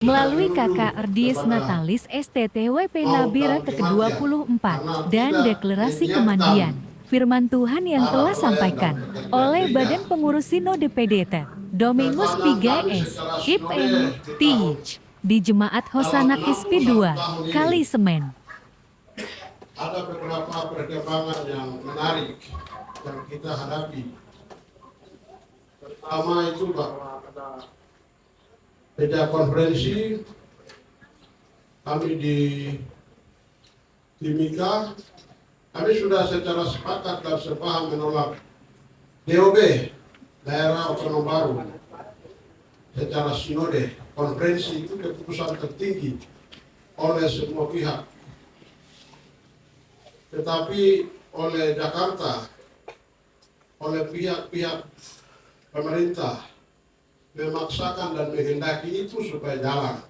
Melalui KKR Dies Natalis STTWP Nabire ke-24 dan Deklarasi Kemandian, firman Tuhan yang telah sampaikan oleh Badan Pengurus Sinode PDT, Domingus Pigaes, IPM, Teach, di Jemaat Hosana Kispi 2, Kali Semen. Ada beberapa perkembangan yang menarik yang kita hadapi. Pertama itu bahwa ada beda konferensi kami di Timika, kami sudah secara sepakat dan sepaham menolak DOB, daerah otonom baru, secara sinode. Konferensi itu keputusan tertinggi oleh semua pihak. Tetapi oleh Jakarta, oleh pihak-pihak pemerintah, memaksakan dan menghendaki itu supaya jalan.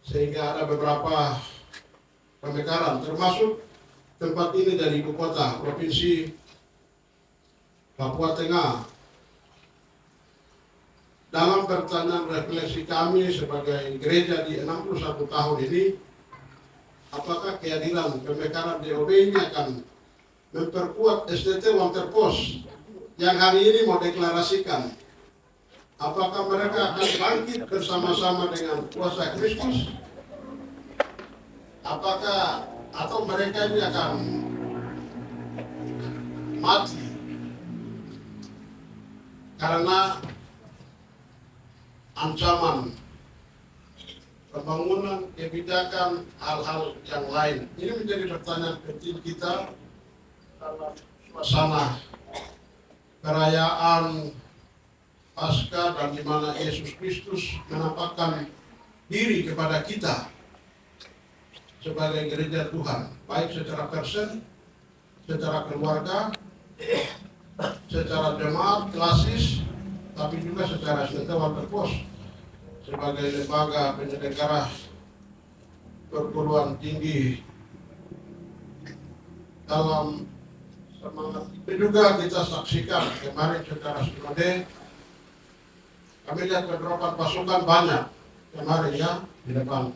Sehingga ada beberapa pemekaran, termasuk tempat ini dari ibu kota, Provinsi Papua Tengah. Dalam pertanyaan refleksi kami sebagai gereja di 61 tahun ini, apakah kehadiran pemekaran DOB ini akan memperkuat STT Walter Pos yang hari ini mau deklarasikan? Apakah mereka akan bangkit bersama-sama dengan kuasa Kristus? Apakah atau mereka ini akan mati karena ancaman pembangunan, kebijakan, hal-hal yang lain? Ini menjadi pertanyaan penting kita dalam suasana perayaan Paskah dan di mana Yesus Kristus menampakkan diri kepada kita sebagai gereja Tuhan, baik secara person, secara keluarga, secara jemaat klasis, tapi juga secara STT Walter Pos sebagai lembaga penyelenggara perguruan tinggi. Dalam semangat itu juga kita saksikan kemarin secara sinode. Kami lihat beberapa pasukan banyak kemarin ya di depan,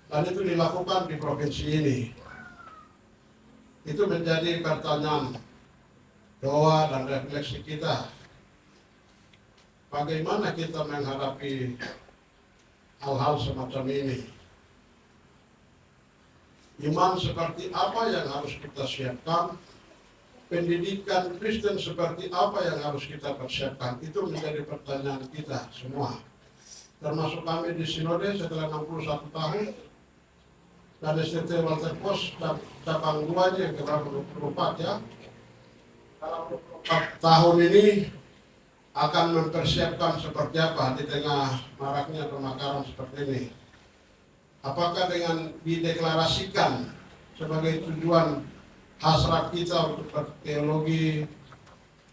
dan itu dilakukan di provinsi ini. Itu menjadi pertanyaan doa dan refleksi kita. Bagaimana kita menghadapi hal-hal semacam ini? Iman seperti apa yang harus kita siapkan? Pendidikan Kristen seperti apa yang harus kita persiapkan? Itu menjadi pertanyaan kita semua. Termasuk kami di Sinode setelah 61 tahun, dan STT Walter Pos cabang 2 yang ke-24 ya. Dalam 24 tahun ini akan mempersiapkan seperti apa di tengah maraknya pemakaran seperti ini. Apakah dengan dideklarasikan sebagai tujuan hasrat kita untuk berteologi,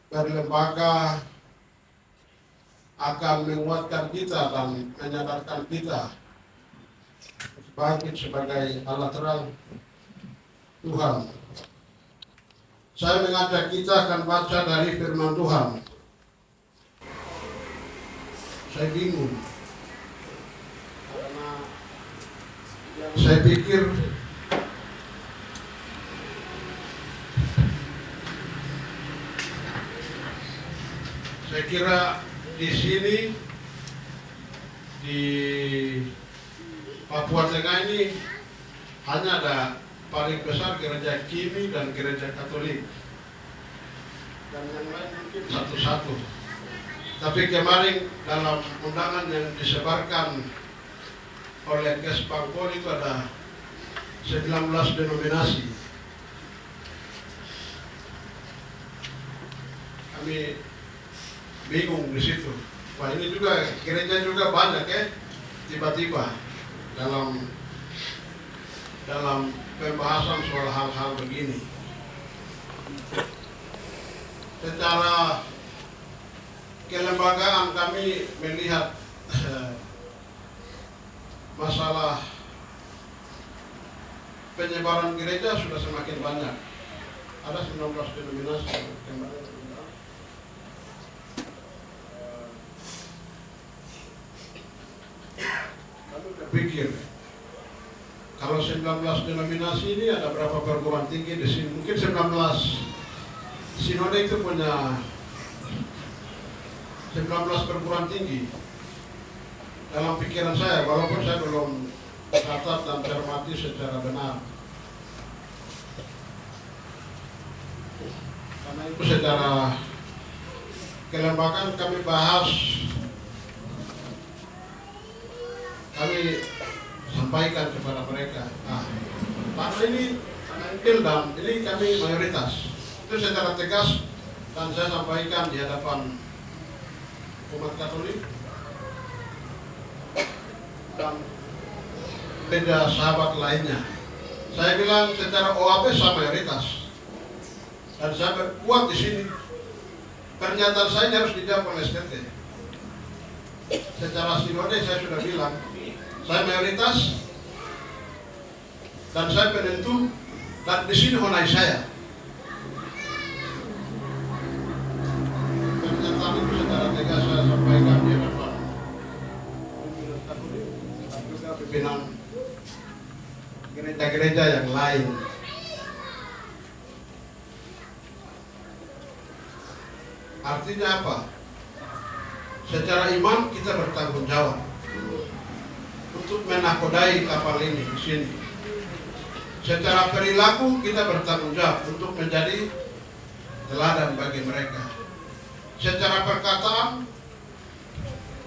berlembaga, akan menguatkan kita dan menyadarkan kita bangkit sebagai alat terang Tuhan. Saya mengajak kita akan baca dari firman Tuhan. Saya bingung karena saya pikir di sini di Papua Tengah ini hanya ada paling besar gereja Kimi dan gereja Katolik, dan yang lain mungkin satu-satu. Tapi kemarin dalam undangan yang disebarkan oleh Kespangpol itu ada 19 denominasi. Kami bingung di situ. Wah, ini juga gereja juga banyak ya, tiba-tiba dalam pembahasan soal hal-hal begini. Secara kelembagaan kami melihat masalah penyebaran gereja sudah semakin banyak. Ada 19 denominasi kemarin. Lalu berpikir, kalau 19 denominasi ini ada berapa perguruan tinggi di sini? Mungkin 19 sinode itu punya 19 perguruan tinggi. Dalam pikiran saya, walaupun saya belum catat dan cermati secara benar. Karena itu secara kelembagaan kami bahas, kami sampaikan kepada mereka. Karena ini dan ini kami mayoritas. Itu secara tegas dan saya sampaikan di hadapan umat Katolik dan beda sahabat lainnya. Saya bilang secara OAP saya mayoritas dan saya berkuat di sini. Pernyataan saya harus dijawab oleh STT. Secara sinode saya sudah bilang saya mayoritas dan saya penentu dan di sini honai saya. Pernyataan itu secara tegas saya sampaikan di hadapan dan juga pimpinan gereja-gereja yang lain. Artinya apa? Secara iman kita bertanggung jawab untuk menakodai kapal ini di sini. Secara perilaku kita bertanggung jawab untuk menjadi teladan bagi mereka. Secara perkataan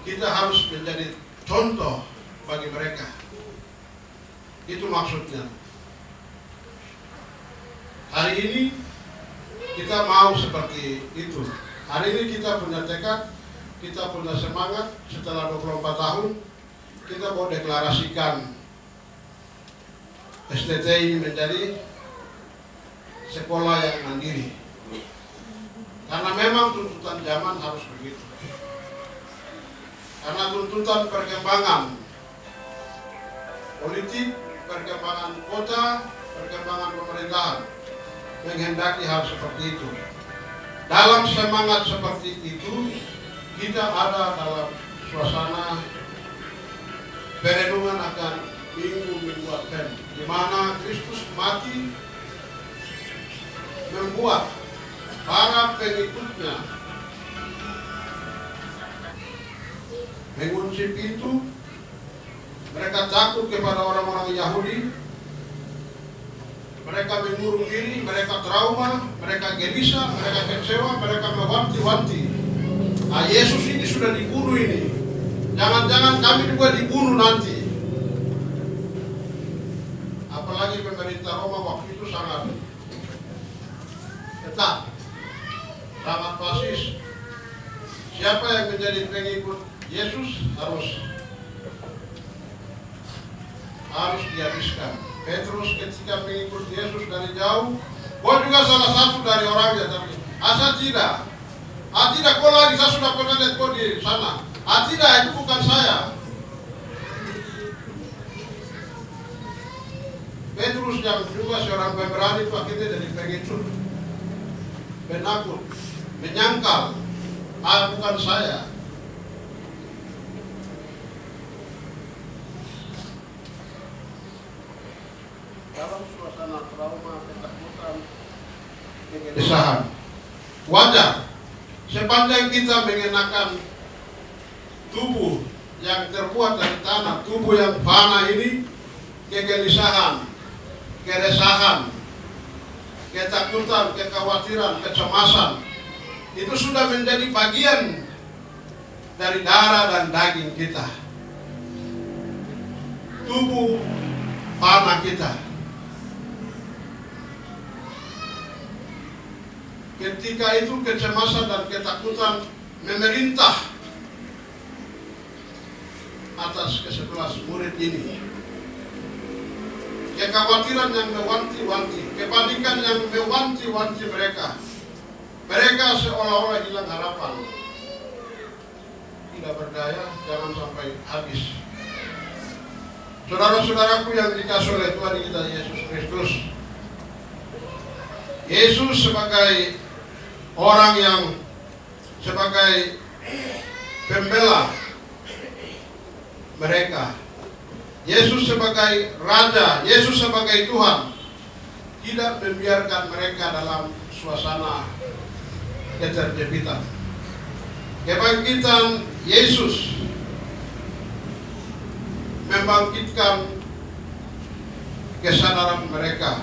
kita harus menjadi contoh bagi mereka. Itu maksudnya. Hari ini kita mau seperti itu. Hari ini kita punya tekad, kita punya semangat. Setelah 24 tahun kita mau deklarasikan STT ini menjadi sekolah yang mandiri. Karena memang tuntutan zaman harus begitu. Karena tuntutan perkembangan politik, perkembangan kota, perkembangan pemerintahan menghendaki hal seperti itu. Dalam semangat seperti itu, kita ada dalam suasana perenungan akan minggu Advent, di mana Kristus mati membuat para pengikutnya mengunci pintu. Mereka takut kepada orang-orang Yahudi, mereka mengurung diri, mereka trauma, mereka gelisah, mereka kecewa, mereka mewanti-wanti. Yesus ini sudah dibunuh ini, jangan-jangan kami juga dibunuh nanti. Apalagi pemerintah Roma waktu itu sangat ketat, sangat fasis. Siapa yang menjadi pengikut Yesus harus dihabiskan. Petrus ketika mengikut Yesus dari jauh, kau juga salah satu dari orangnya, tapi asa tidak. Tidak, kau lagi, saya sudah pernah lihat kau di sana. Tidak, itu bukan saya. Petrus yang juga seorang pemberani itu akhirnya jadi pengecut, penakut, menyangkal, bukan saya. Dalam suasana trauma, ketakutan, kegelisahan, wajar sepanjang kita mengenakan tubuh yang terbuat dari tanah, tubuh yang fana ini, kegelisahan, keresahan, ketakutan, kekhawatiran, kecemasan itu sudah menjadi bagian dari darah dan daging kita, tubuh fana kita. Ketika itu kecemasan dan ketakutan memerintah atas ke-11 murid ini. Kekhawatiran yang mewanti-wanti, kepanikan yang mewanti-wanti mereka. Mereka seolah-olah hilang harapan. Tidak berdaya, jangan sampai habis. Saudara-saudaraku yang dikasihi oleh Tuhan kita Yesus Kristus, Yesus sebagai orang yang sebagai pembela mereka Yesus sebagai Raja, Yesus sebagai Tuhan, tidak membiarkan mereka dalam suasana keterjepitan. Kebangkitan Yesus membangkitkan kesadaran mereka.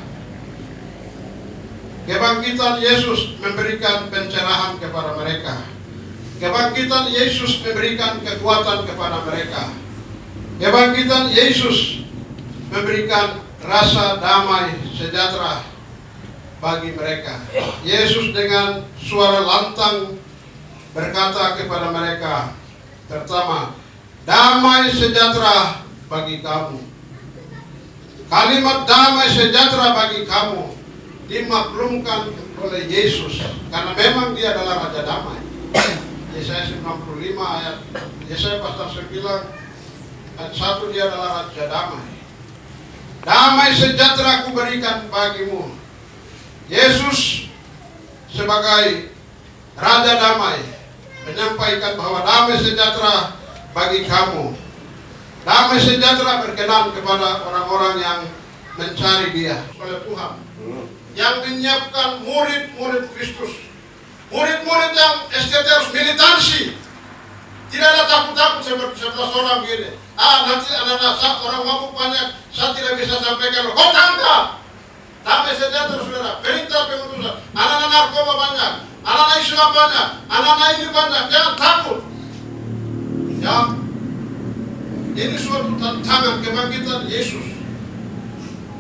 Kebangkitan Yesus memberikan pencerahan kepada mereka. Kebangkitan Yesus memberikan kekuatan kepada mereka. Kebangkitan Yesus memberikan rasa damai sejahtera bagi mereka. Yesus dengan suara lantang berkata kepada mereka, pertama, damai sejahtera bagi kamu. Kalimat damai sejahtera bagi kamu dimaklumkan oleh Yesus karena memang dia adalah Raja Damai. Yesaya 95 ayat, Yesaya pasal 9 ayat 1, dia adalah Raja Damai. Damai sejahtera kuberikan bagimu. Yesus sebagai Raja Damai menyampaikan bahwa damai sejahtera bagi kamu. Damai sejahtera berkenan kepada orang-orang yang mencari dia oleh Tuhan, yang menyiapkan murid-murid Kristus, murid-murid yang STT harus militansi, tidak ada takut-takut seperti 11 orang begini. Nanti anak-anak orang mabuk banyak, saya tidak bisa sampaikan. Kau tangkap, damai sejahtera saudara, perintah pengutusan. Anak-anak narkoba banyak, anak-anak Islam banyak, anak-anak ini banyak, jangan takut. Ya, ini suatu tantangan kebangkitan Yesus,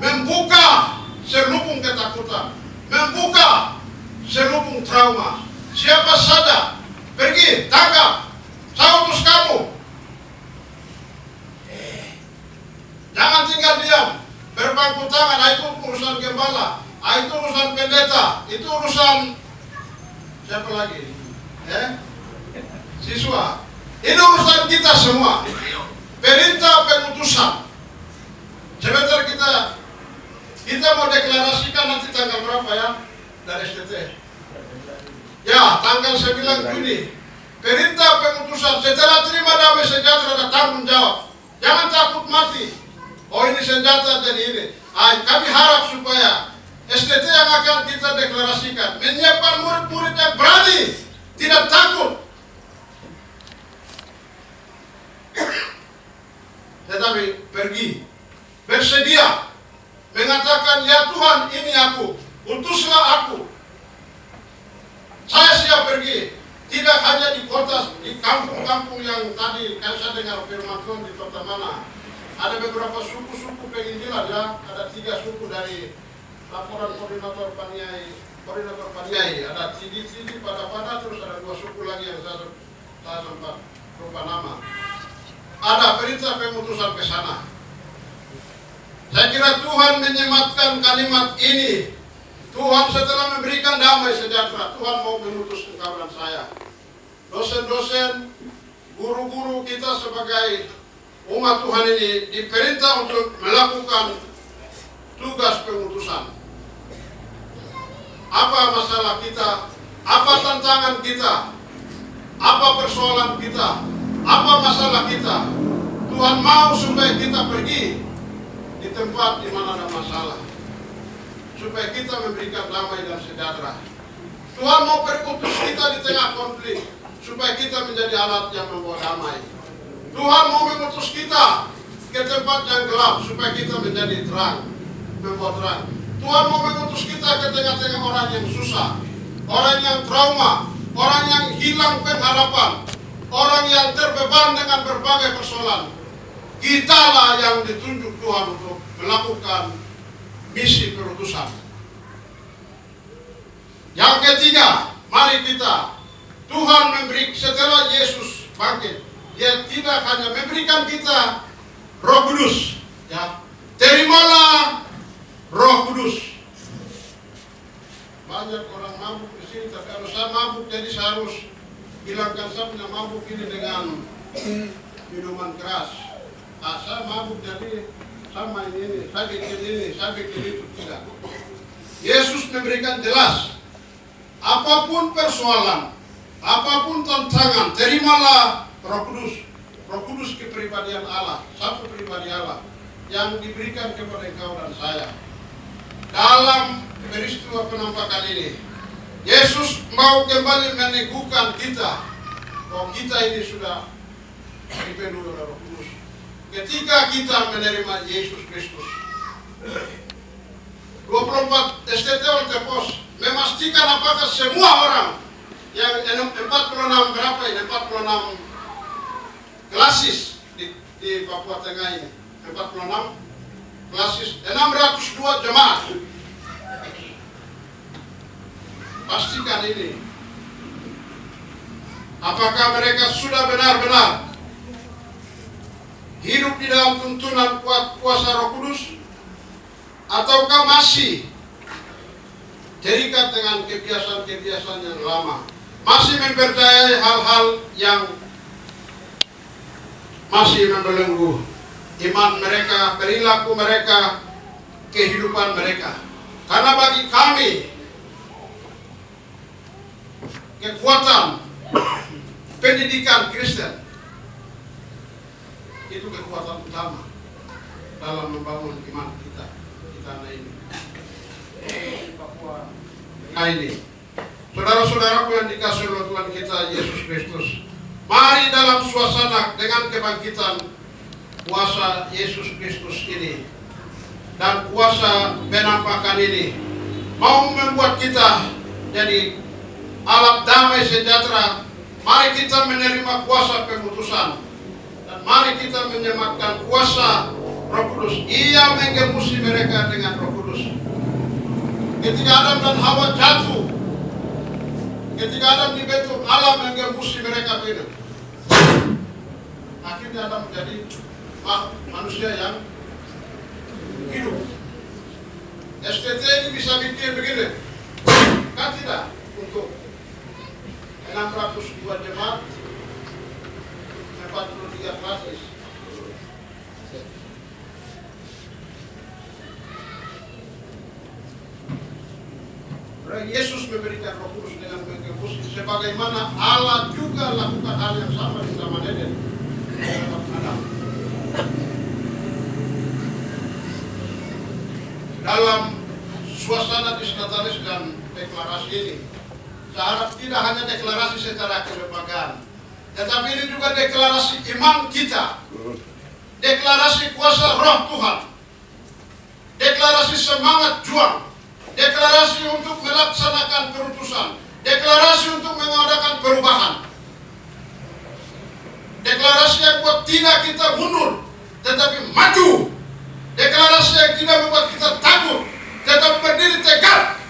membuka selubung ketakutan, membuka selubung trauma. Siapa saja pergi, tangkap, saya utus kamu. Jangan tinggal diam, berpangku tangan. Itu urusan gembala, itu urusan pendeta, itu urusan siapa lagi? Siswa. Ini urusan kita semua. Perintah pengutusan. Sebentar kita mau deklarasikan nanti tanggal berapa ya dari STT? Ya, tanggal 9 Juni. Perintah pengutusan. Setelah terima damai sejahtera ada tanggung jawab. Jangan takut mati. Oh ini senjata jadi ini. Kami harap supaya STT yang akan kita deklarasikan menyiapkan murid-murid yang berani, tidak takut, tetapi pergi, bersedia, mengatakan, ya Tuhan ini aku, utuslah aku. Saya siap pergi, tidak hanya di kota, di kampung-kampung yang tadi kan saya dengar firman Tuhan di kota mana. Ada beberapa suku-suku penginjilan ya, ada 3 suku dari laporan koordinator Paniai, ada Tidi pada terus ada 2 suku lagi yang saya sempat lupa nama. Ada perintah pengutusan ke sana. Saya kira Tuhan menyematkan kalimat ini. Tuhan setelah memberikan damai sejahtera, Tuhan mau mengutus engkau dan saya. Dosen-dosen, guru-guru kita sebagai umat Tuhan ini diperintah untuk melakukan tugas pengutusan. Apa masalah kita? Apa tantangan kita? Apa persoalan kita? Apa masalah kita? Tuhan mau supaya kita pergi di tempat di mana ada masalah, supaya kita memberikan damai dan sejahtera. Tuhan mau berutus kita di tengah konflik, supaya kita menjadi alat yang membawa damai. Tuhan mau mengutus kita ke tempat yang gelap, supaya kita menjadi terang, membawa terang. Tuhan mau mengutus kita ke tengah-tengah orang yang susah, orang yang trauma, orang yang hilang pengharapan, orang yang terbeban dengan berbagai persoalan. Kitalah yang ditunjuk Tuhan untuk melakukan misi perutusan. Yang ketiga, mari kita, Tuhan memberi, setelah Yesus bangkit, Dia tidak hanya memberikan kita Roh Kudus, ya, terimalah Roh Kudus. Banyak orang mabuk di sini, tapi kalau saya mabuk, jadi saya harus hilangkan saya punya mabuk ini dengan minuman keras. Saya mabuk jadi sama ini, saya bikin itu, tidak. Yesus memberikan jelas, apapun persoalan, apapun tantangan, terimalah Roh Kudus. Roh Kudus kepribadian Allah, satu pribadi Allah. yang diberikan kepada engkau dan saya. Dalam peristiwa penampakan ini, Yesus mau kembali meneguhkan kita bahwa kita ini sudah dipenuhi oleh Roh Kudus. Ketika kita menerima Yesus Kristus, 24 STT Oltepos memastikan apakah semua orang yang 46 berapa ini, 46 klasis di Papua Tengah ini, 46 klasis, 602 jemaat. Pastikan ini, apakah mereka sudah benar-benar hidup di dalam tuntunan kuasa Roh Kudus, ataukah masih terikat dengan kebiasaan-kebiasaan yang lama, masih mempercayai hal-hal yang masih membelenggu iman mereka, perilaku mereka, kehidupan mereka. Karena bagi kami, kekuatan pendidikan Kristen itu kekuatan utama dalam membangun iman kita di tanah ini. Nah ini, saudara-saudaraku yang dikasihi oleh Tuhan kita Yesus Kristus, mari dalam suasana dengan kebangkitan kuasa Yesus Kristus ini dan kuasa penampakan ini mau membuat kita jadi alat damai sejahtera. Mari kita menerima kuasa pemutusan dan mari kita menyematkan kuasa Roh Kudus. Ia menggemusi mereka dengan Roh Kudus. Ketika Adam dan Hawa jatuh, ketika Adam dibentuk, Allah menggemusi mereka begitu. Akhirnya Adam menjadi manusia yang hidup. STT ini bisa bikin begini, kan tidak? Untuk 602 jemaat, 43 klasis. Yesus memberikan Roh Kudus dengan menggemusi, sebagaimana Allah juga lakukan hal yang sama di zaman Eden. Dalam suasana disnatalis dan deklarasi ini, saya harap tidak hanya deklarasi secara kelembagaan, tetapi ini juga deklarasi iman kita, deklarasi kuasa Roh Tuhan, deklarasi semangat juang, deklarasi untuk melaksanakan keputusan, deklarasi untuk mengadakan perubahan, deklarasi yang buat tidak kita mundur, tetapi maju, deklarasi yang tidak membuat kita takut, tetapi berdiri tegak.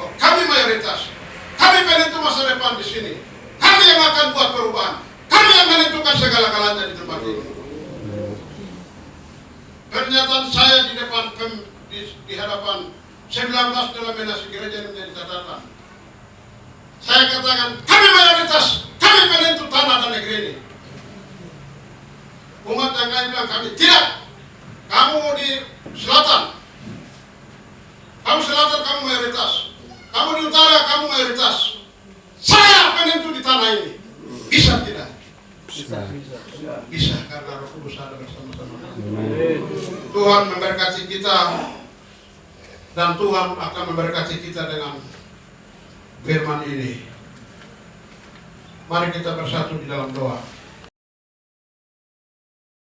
Oh, kami mayoritas, kami penentu masa depan di sini, kami yang akan buat perubahan, kami yang menentukan segala-galanya di tempat ini. Pernyataan saya di depan di hadapan 19 denominasi gereja ini menjadi catatan. Saya katakan, kami mayoritas, kami penentu tanah dan negeri ini. Umat yang lain bilang, kami tidak. Kamu di selatan, kamu selatan, kamu mayoritas. Kamu di utara, kamu mayoritas. Saya penentu di tanah ini. Bisa tidak? Bisa, karena Roh Kudus ada bersama-sama. Tuhan memberkati kita, dan Tuhan akan memberkati kita dengan firman ini. Mari kita bersatu di dalam doa.